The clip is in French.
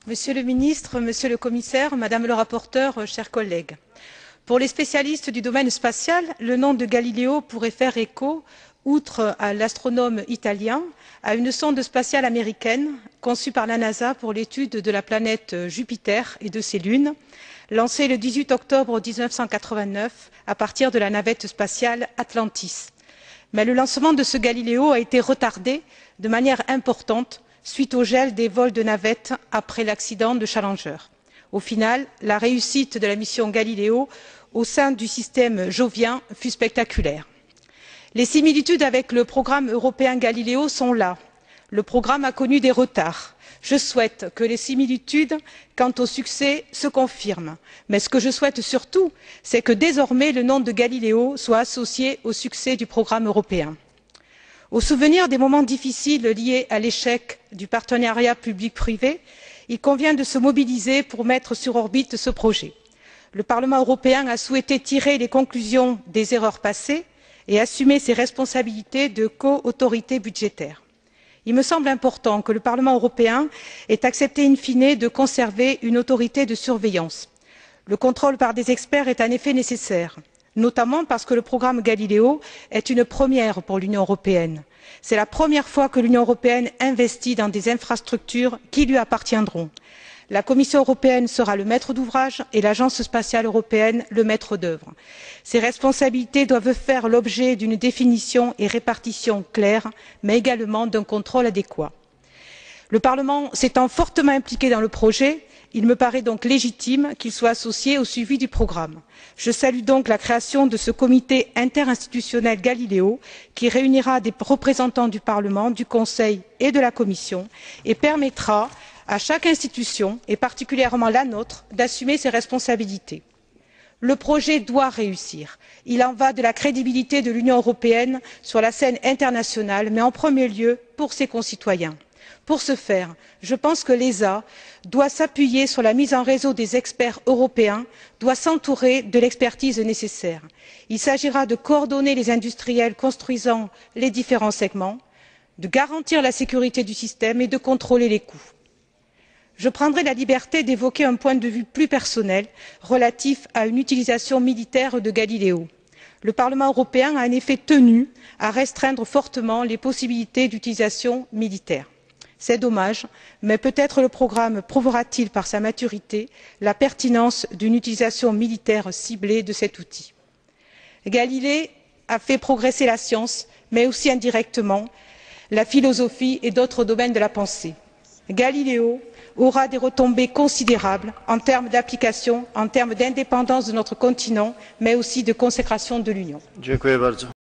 Monsieur le ministre, Monsieur le commissaire, Madame le rapporteur, chers collègues, pour les spécialistes du domaine spatial, le nom de Galileo pourrait faire écho, outre à l'astronome italien, à une sonde spatiale américaine conçue par la NASA pour l'étude de la planète Jupiter et de ses lunes, lancée le 18 octobre 1989 à partir de la navette spatiale Atlantis. Mais le lancement de ce Galileo a été retardé de manière importante suite au gel des vols de navette après l'accident de Challenger. Au final, la réussite de la mission Galileo au sein du système jovien fut spectaculaire. Les similitudes avec le programme européen Galileo sont là. Le programme a connu des retards. Je souhaite que les similitudes quant au succès se confirment. Mais ce que je souhaite surtout, c'est que désormais le nom de Galileo soit associé au succès du programme européen. Au souvenir des moments difficiles liés à l'échec du partenariat public-privé, il convient de se mobiliser pour mettre sur orbite ce projet. Le Parlement européen a souhaité tirer les conclusions des erreurs passées et assumer ses responsabilités de co-autorité budgétaire. Il me semble important que le Parlement européen ait accepté in fine de conserver une autorité de surveillance. Le contrôle par des experts est en effet nécessaire, notamment parce que le programme Galileo est une première pour l'Union européenne. C'est la première fois que l'Union européenne investit dans des infrastructures qui lui appartiendront. La Commission européenne sera le maître d'ouvrage et l'Agence spatiale européenne le maître d'œuvre. Ces responsabilités doivent faire l'objet d'une définition et répartition claire, mais également d'un contrôle adéquat. Le Parlement s'étant fortement impliqué dans le projet, il me paraît donc légitime qu'il soit associé au suivi du programme. Je salue donc la création de ce comité interinstitutionnel Galileo qui réunira des représentants du Parlement, du Conseil et de la Commission et permettra à chaque institution, et particulièrement la nôtre, d'assumer ses responsabilités. Le projet doit réussir. Il en va de la crédibilité de l'Union européenne sur la scène internationale, mais en premier lieu pour ses concitoyens. Pour ce faire, je pense que l'ESA doit s'appuyer sur la mise en réseau des experts européens, doit s'entourer de l'expertise nécessaire. Il s'agira de coordonner les industriels construisant les différents segments, de garantir la sécurité du système et de contrôler les coûts. Je prendrai la liberté d'évoquer un point de vue plus personnel relatif à une utilisation militaire de Galileo. Le Parlement européen a en effet tenu à restreindre fortement les possibilités d'utilisation militaire. C'est dommage, mais peut-être le programme prouvera-t-il par sa maturité la pertinence d'une utilisation militaire ciblée de cet outil. Galilée a fait progresser la science, mais aussi indirectement la philosophie et d'autres domaines de la pensée. Galileo aura des retombées considérables en termes d'application, en termes d'indépendance de notre continent, mais aussi de consécration de l'Union.